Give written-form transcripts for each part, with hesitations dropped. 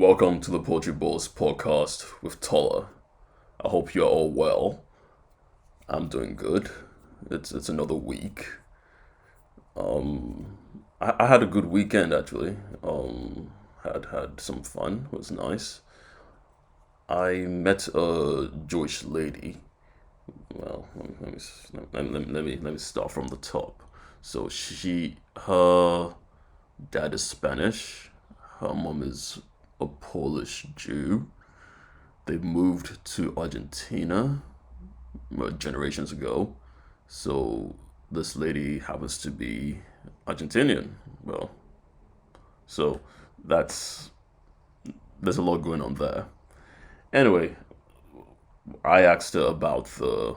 Welcome to the Poetry Balls podcast with Tola. I hope you're all well. I'm doing good. It's another week. I had a good weekend actually. Had some fun. It was nice. I met a Jewish lady. Well, let me start from the top. So her dad is Spanish. Her mom is a Polish Jew. They moved to Argentina generations ago. So this lady happens to be Argentinian. Well, so that's there's a lot going on there. Anyway, I asked her about the.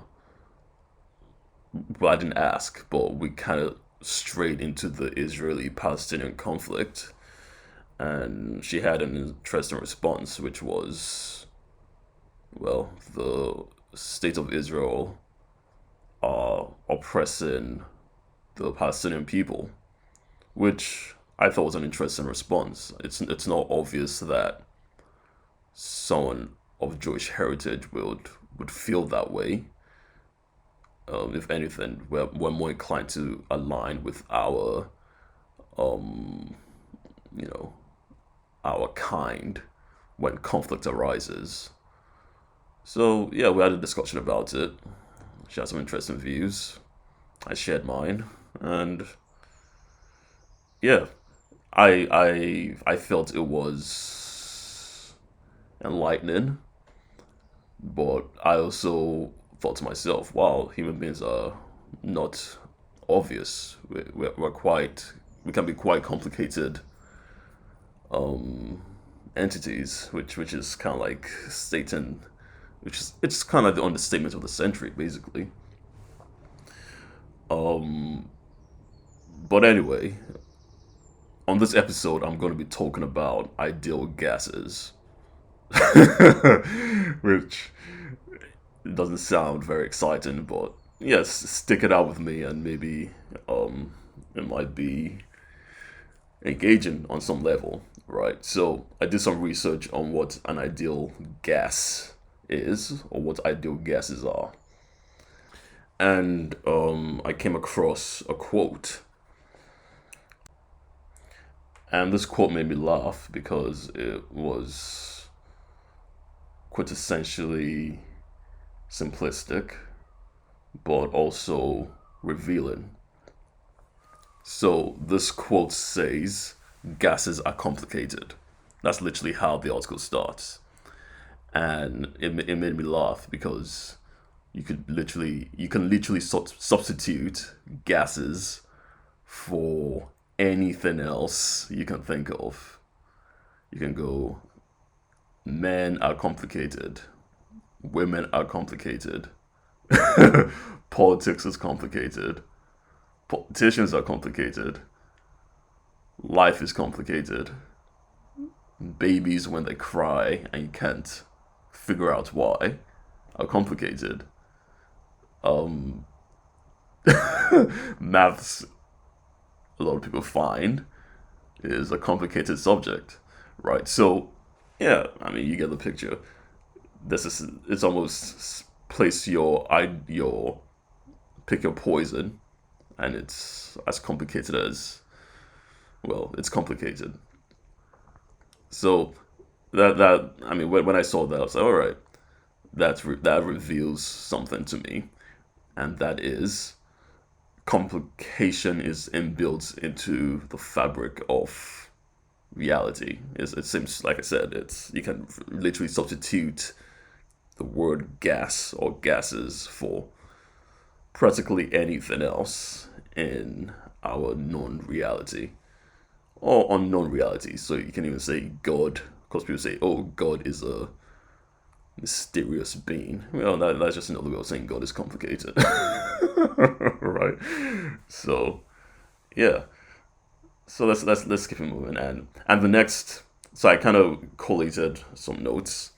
Well, I didn't ask, but we kind of strayed into the Israeli-Palestinian conflict, and she had an interesting response, which was, well, the state of Israel are oppressing the Palestinian people, which I thought was an interesting response. It's not obvious that someone of Jewish heritage would feel that way. If anything, we're more inclined to align with um, you know, our kind when conflict arises. So yeah, we had a discussion about it. She had some interesting views. I shared mine, and yeah, I felt it was enlightening, but I also thought to myself, wow, human beings are not obvious. We're quite we can be quite complicated um, entities, which is kind of like stating, which is it's kind of like the understatement of the century, basically. Um, but anyway, on this episode, I'm going to be talking about ideal gases, which doesn't sound very exciting, but yes, stick it out with me, and maybe um, it might be engaging on some level, right? So I did some research on what an ideal gas is, or what ideal gases are, and I came across a quote, and this quote made me laugh because it was quintessentially simplistic, but also revealing. So this quote says, "Gases are complicated." That's literally how the article starts, and it made me laugh because you can literally substitute gases for anything else you can think of. You can go, men are complicated, women are complicated, politics is complicated, politicians are complicated, life is complicated, babies when they cry and you can't figure out why are complicated. Um, Maths, a lot of people find, is a complicated subject, right? So, yeah, I mean, you get the picture. This is it's almost place your pick your poison, and it's as complicated as well. It's complicated. So that I mean, when I saw that, I was like, all right, that reveals something to me, and that is complication is inbuilt into the fabric of reality. It seems like I said, it's you can literally substitute the word gas or gases for practically anything else in our non-reality or unknown reality. So you can even say God, because people say, "Oh, God is a mysterious being." Well, that's just another way of saying God is complicated, right? So yeah, so let's keep it moving, and the next. So I kind of collated some notes,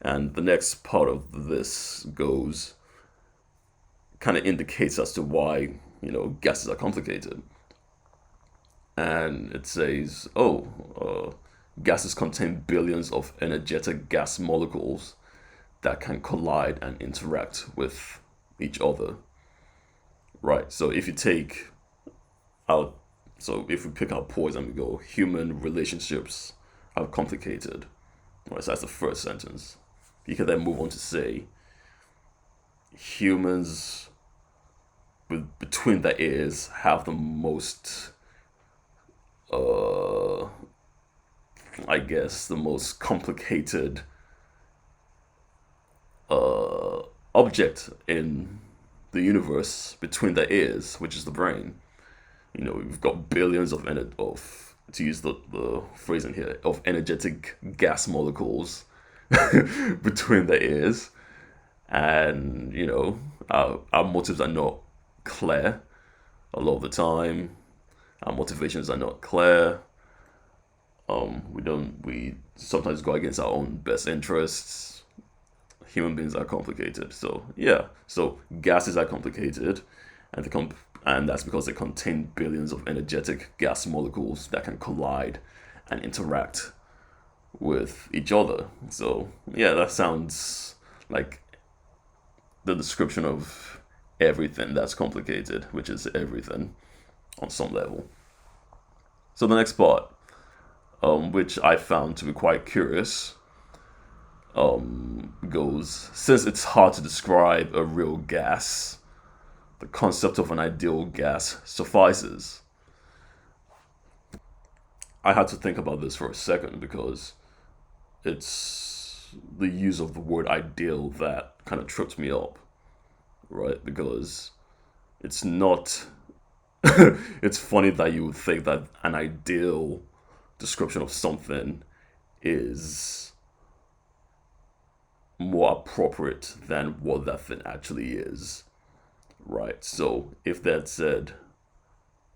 and the next part of this goes kind of indicates as to why gases are complicated, and it says, "Oh, gases contain billions of energetic gas molecules that can collide and interact with each other. Right. So if you take out, so if we pick out poison, we go human relationships are complicated. Right. So that's the first sentence. You can then move on to say humans between their ears have the most, uh, I guess, the most complicated uh, object in the universe between their ears, which is the brain. We've got billions of to use the phrasing here, of energetic gas molecules between their ears. And, our motives are not clear a lot of the time. Our motivations are not clear. We sometimes go against our own best interests. Human beings are complicated. So, yeah. So, gases are complicated. And that's because they contain billions of energetic gas molecules that can collide and interact with each other. So, yeah, that sounds like the description of everything that's complicated, which is everything on some level. So, the next part, which I found to be quite curious, goes, since it's hard to describe a real gas, the concept of an ideal gas suffices. I had to think about this for a second because it's the use of the word ideal that kind of tripped me up, right? Because it's not, it's funny that you would think that an ideal description of something is more appropriate than what that thing actually is. Right. So if that said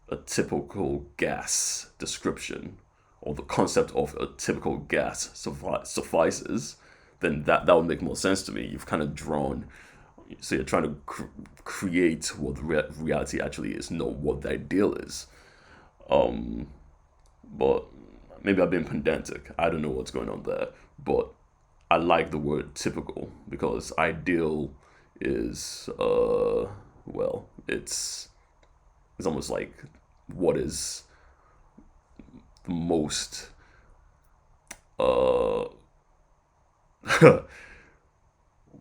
a typical gas description or the concept of a typical gas suffices, then that would make more sense to me. You've kind of drawn, so you're trying to create what the reality actually is, not what the ideal is. But maybe I've been pedantic. I don't know what's going on there. But I like the word typical because ideal is well, it's almost like what is the most uh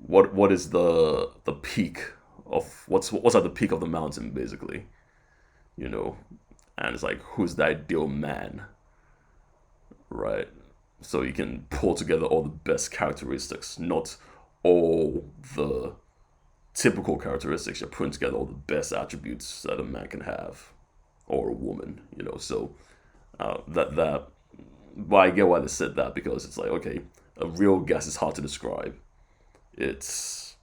what is the peak of what's at the peak of the mountain, basically, you know and it's like, who's the ideal man, right? So you can pull together all the best characteristics, not all the typical characteristics. You're putting together all the best attributes that a man can have, or a woman. So that. But I get why they said that, because it's like, okay, a real gas is hard to describe. It's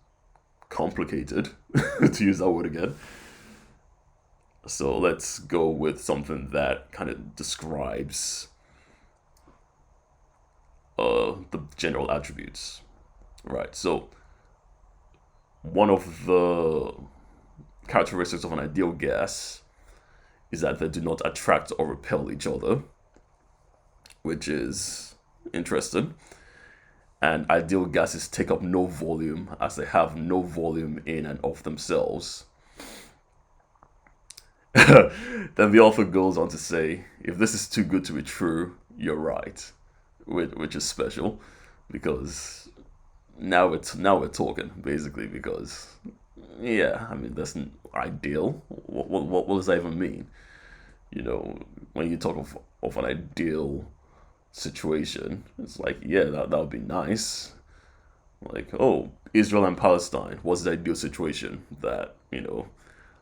complicated, to use that word again. So let's go with something that kind of describes the general attributes, right? So one of the characteristics of an ideal gas is that they do not attract or repel each other, which is interesting. And ideal gases take up no volume, as they have no volume in and of themselves. Then the author goes on to say, if this is too good to be true, you're right, which is special, because now we're talking, basically. Because, yeah, I mean, that's ideal. What does that even mean? When you talk of an ideal situation, it's like, yeah, that would be nice. Like, oh, Israel and Palestine, what's the ideal situation? That,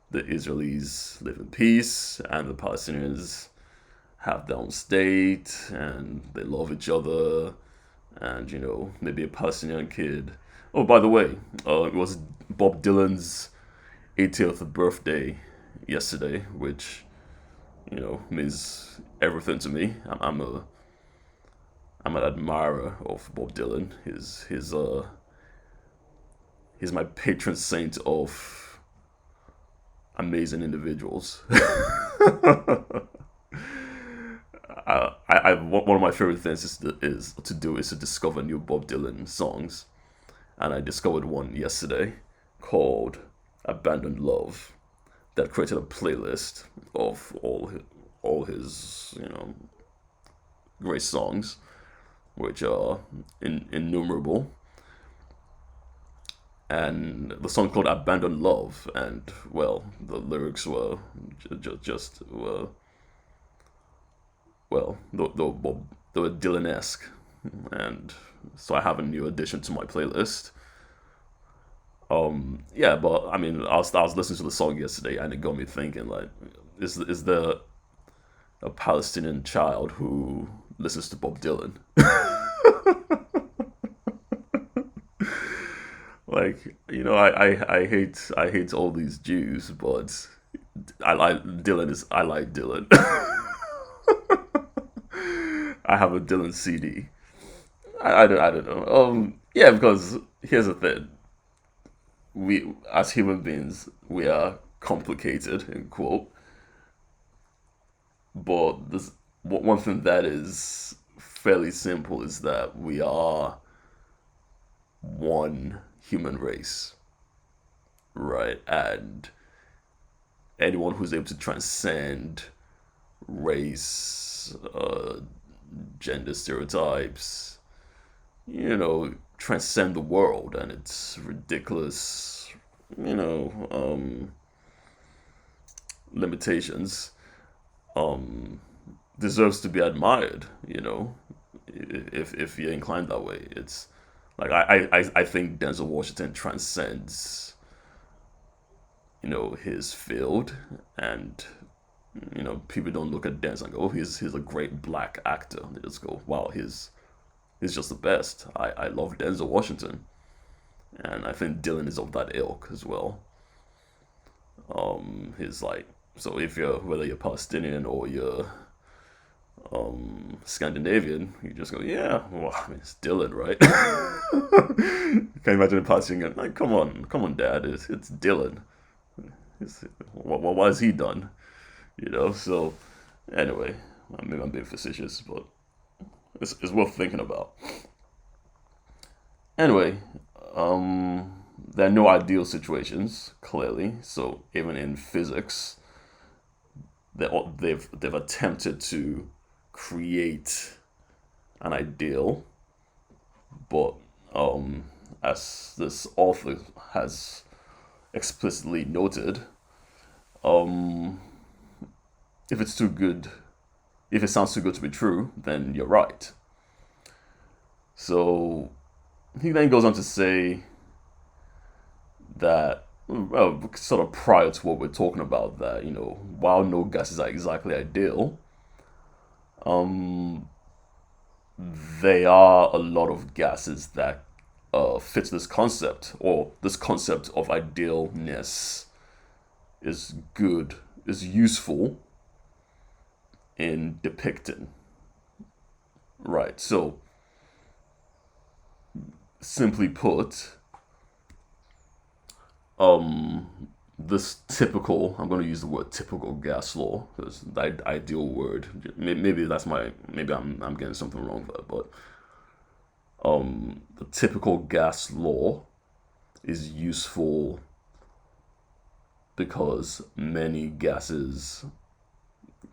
the Israelis live in peace and the Palestinians have their own state and they love each other, and, maybe a Palestinian kid. Oh, by the way, it was Bob Dylan's 80th birthday yesterday, which, means everything to me. I'm an admirer of Bob Dylan. He's my patron saint of amazing individuals. one of my favorite things is to discover new Bob Dylan songs, and I discovered one yesterday called "Abandoned Love" that created a playlist of all his great songs, which are innumerable. And the song called "Abandoned Love," and well, the lyrics were just well, they were Dylan-esque, and so I have a new addition to my playlist. Yeah, but I mean, I was listening to the song yesterday, and it got me thinking, like, is there a Palestinian child who listens to Bob Dylan? Like, I hate all these Jews, but I like Dylan. I have a Dylan CD. I don't know. Yeah, because here's the thing: we, as human beings, we are complicated, in quote. But this one thing that is fairly simple is that we are one human race, right? And anyone who's able to transcend race, gender stereotypes, transcend the world and its ridiculous, you know, um, limitations, um, deserves to be admired. If you're inclined that way, it's like I think Denzel Washington transcends, his field, and people don't look at Denzel and go, oh, he's a great black actor. They just go, wow, he's just the best. I love Denzel Washington, and I think Dylan is of that ilk as well. He's like, so if you're whether you're Palestinian or you're Scandinavian, you just go, yeah, well, I mean, it's Dylan, right? Can you imagine a Palestinian like, come on, Dad, it's Dylan. What has he done? So anyway, maybe I'm being facetious, but it's worth thinking about. Anyway, there are no ideal situations, clearly. So even in physics, they've attempted to create an ideal, but as this author has explicitly noted, um, if it's too good, if it sounds too good to be true, then you're right. So he then goes on to say that, well, sort of prior to what we're talking about, that while no gases are exactly ideal, um, there are a lot of gases that fit this concept, or this concept of idealness is good, is useful in depicting. Right. So, simply put, this typical, I'm going to use the word typical gas law because the ideal word, maybe I'm getting something wrong there, but the typical gas law is useful because many gases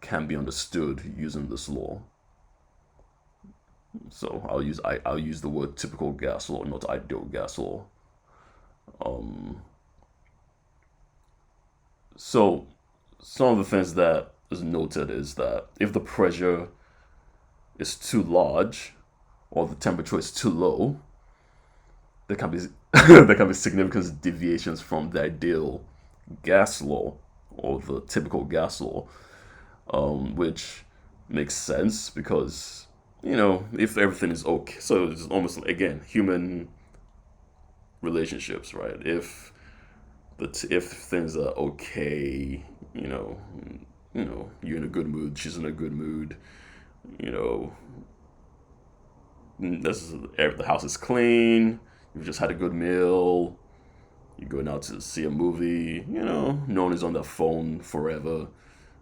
can be understood using this law. So I'll use the word typical gas law, not ideal gas law. Um, so some of the things that is noted is that if the pressure is too large or the temperature is too low, there can be there can be significant deviations from the ideal gas law or the typical gas law, which makes sense because if everything is okay, so it's almost like, again, human relationships, right? If things are okay, you're in a good mood, she's in a good mood, you know, the house is clean, you've just had a good meal, you're going out to see a movie, no one is on their phone forever,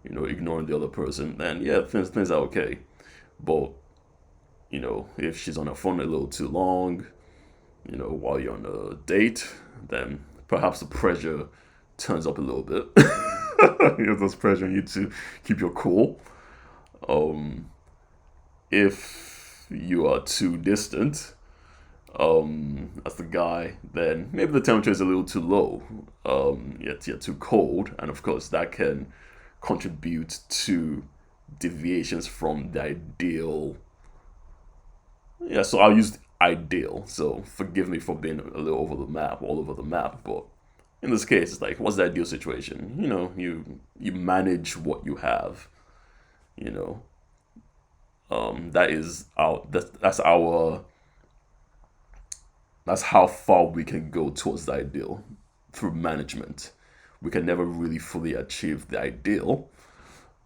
ignoring the other person, then yeah, things are okay. But if she's on her phone a little too long, while you're on a date, then perhaps the pressure turns up a little bit. There's pressure on you to keep your cool. Um, if you are too distant, as the guy, then maybe the temperature is a little too low. Yet you're too cold, and of course that can contribute to deviations from the ideal. Yeah, so I'll use ideal. So forgive me for being a little over the map, all over the map, but in this case, it's like, what's the ideal situation? You manage what you have. You know, that is our that's how far we can go towards the ideal through management. We can never really fully achieve the ideal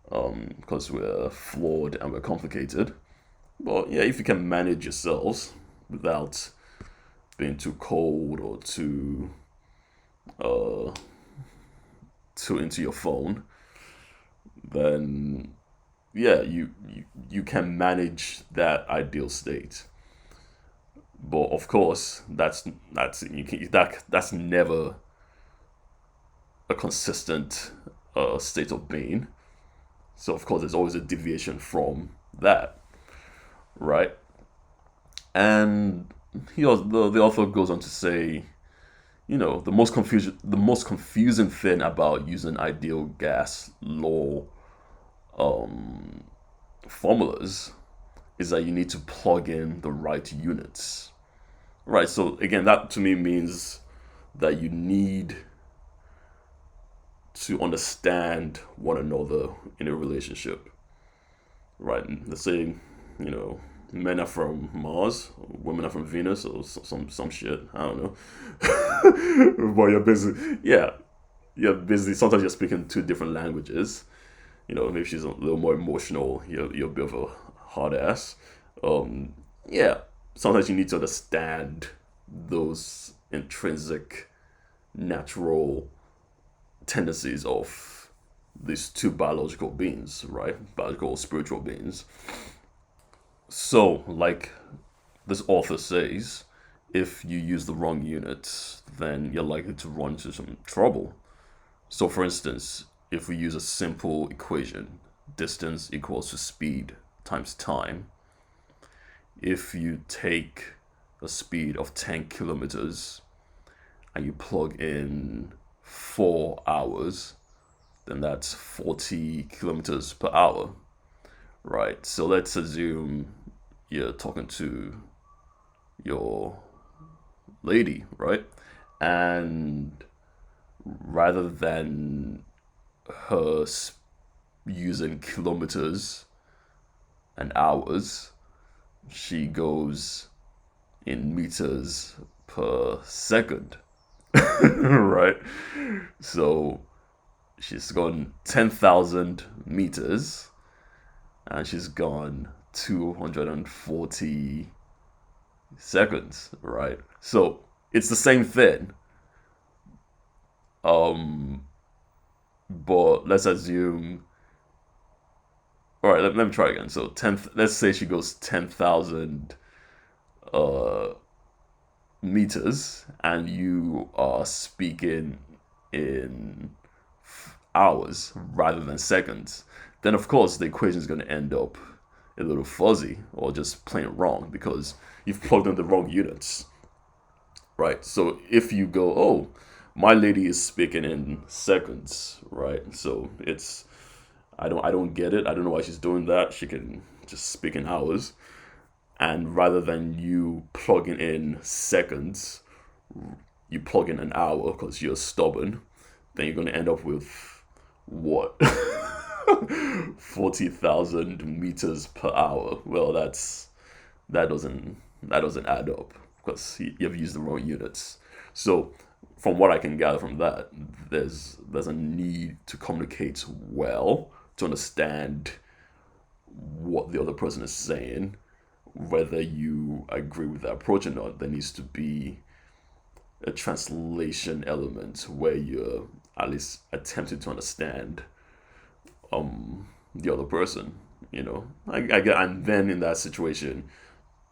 because we're flawed and we're complicated. But yeah, if you can manage yourselves without being too cold or uh, too into your phone, then yeah, you can manage that ideal state. But of course, that's never a consistent state of being. So of course, there's always a deviation from that, right? And the author goes on to say, the most confusing thing about using ideal gas law um, formulas is that you need to plug in the right units, right? So again, that to me means that you need to understand one another in a relationship, right? Let's say, you know, men are from Mars, women are from Venus, or some shit. I don't know. But you're busy. Yeah, you're busy. Sometimes you're speaking two different languages. Maybe she's a little more emotional. You're a bit of a hard ass. Yeah, sometimes you need to understand those intrinsic, natural tendencies of these two biological beings, right? Biological, spiritual beings. So, like this author says, if you use the wrong units, then you're likely to run into some trouble. So, for instance, if we use a simple equation, distance equals to speed times time, if you take a speed of 10 kilometers and you plug in 4 hours, then that's 40 kilometers per hour, right? So let's assume you're talking to your lady, right? And rather than her using kilometers and hours, she goes in meters per second, right? So she's gone 10,000 meters and she's gone 240 seconds, right? So it's the same thing. Um, but let's assume. All right, let me try again. So let's say she goes 10,000 uh, meters, and you are speaking in hours rather than seconds. Then of course the equation is going to end up a little fuzzy or just plain wrong because you've plugged in the wrong units, right? So if you go, oh, my lady is speaking in seconds, right? So I don't get it. I don't know why she's doing that. She can just speak in hours. And rather than you plugging in seconds, you plug in an hour because you're stubborn. Then you're going to end up with what? 40,000 meters per hour. Well, that doesn't add up because you've used the wrong units. So, from what I can gather from that, there's a need to communicate well to understand what the other person is saying, whether you agree with that approach or not. There needs to be a translation element where you're at least attempting to understand the other person. I get, and then in that situation,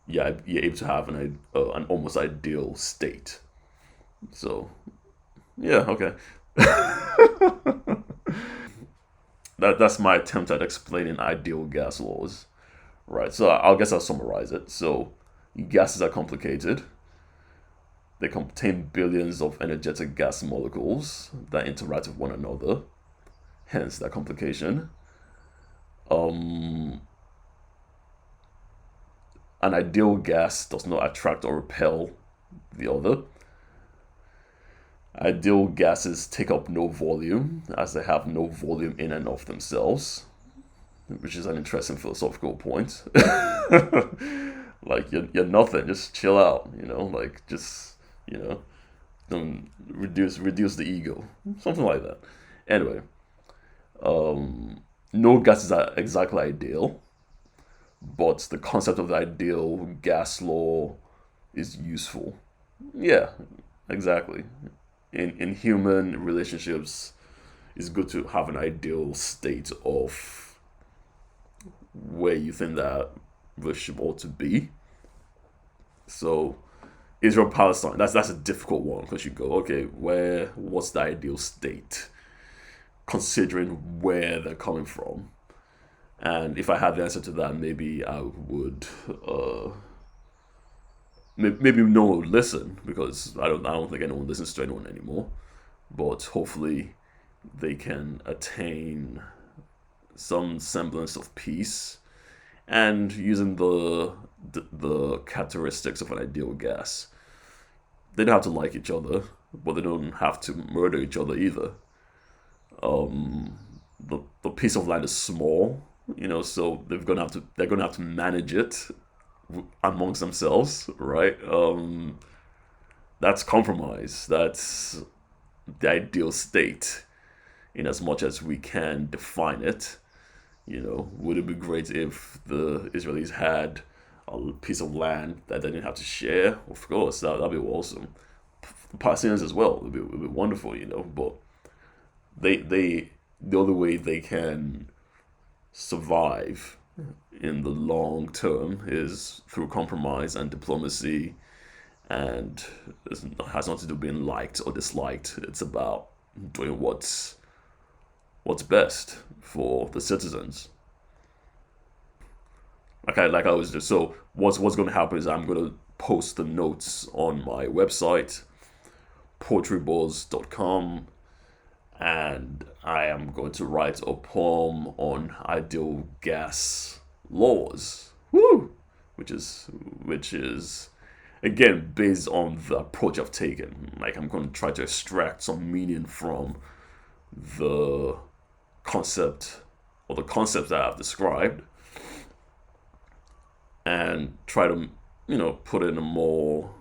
yeah, you're able to have an almost ideal state. So yeah, okay. That's my attempt at explaining ideal gas laws. Right. So I guess I'll summarize it. So gases are complicated. They contain billions of energetic gas molecules that interact with one another. Hence that complication. Um, an ideal gas does not attract or repel the other. Ideal gases take up no volume, as they have no volume in and of themselves, which is an interesting philosophical point. Like you're nothing, just chill out, like just don't reduce the ego, something like that. Anyway, um, no gases are exactly ideal, but the concept of the ideal gas law is useful. Yeah, exactly. In human relationships, it's good to have an ideal state of where you think that relationship ought to be. So Israel Palestine, that's a difficult one because you go, okay, what's the ideal state? Considering where they're coming from. And if I had the answer to that, maybe I would maybe no one would listen because I don't think anyone listens to anyone anymore. But hopefully they can attain some semblance of peace and using the characteristics of an ideal gas. They don't have to like each other, but they don't have to murder each other either. The piece of land is small, so they're gonna have to manage it amongst themselves, right? That's compromise. That's the ideal state, in as much as we can define it. Would it be great if the Israelis had a piece of land that they didn't have to share? Of course, that'd be awesome. The Palestinians as well, it'd be wonderful, But the only way they can survive in the long term is through compromise and diplomacy, and it has nothing to do with being liked or disliked. It's about doing what's best for the citizens. Like I was just so what's going to happen is I'm going to post the notes on my website poetrybuzz.com, and I am going to write a poem on ideal gas laws. Woo! Which is again based on the approach I've taken. Like I'm going to try to extract some meaning from the concept or the concepts that I've described and try to put it in a more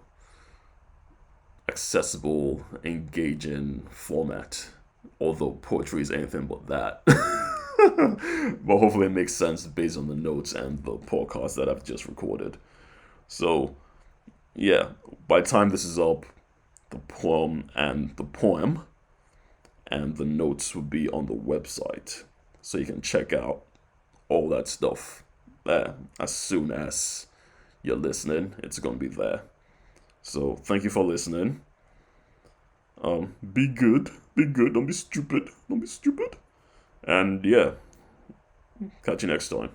accessible, engaging format. Although poetry is anything but that. But hopefully it makes sense based on the notes and the podcast that I've just recorded. So yeah, by the time this is up, the poem and the notes will be on the website. So you can check out all that stuff there. As soon as you're listening, it's gonna be there. So thank you for listening. Be good. Be good. Don't be stupid. Don't be stupid. And yeah, catch you next time.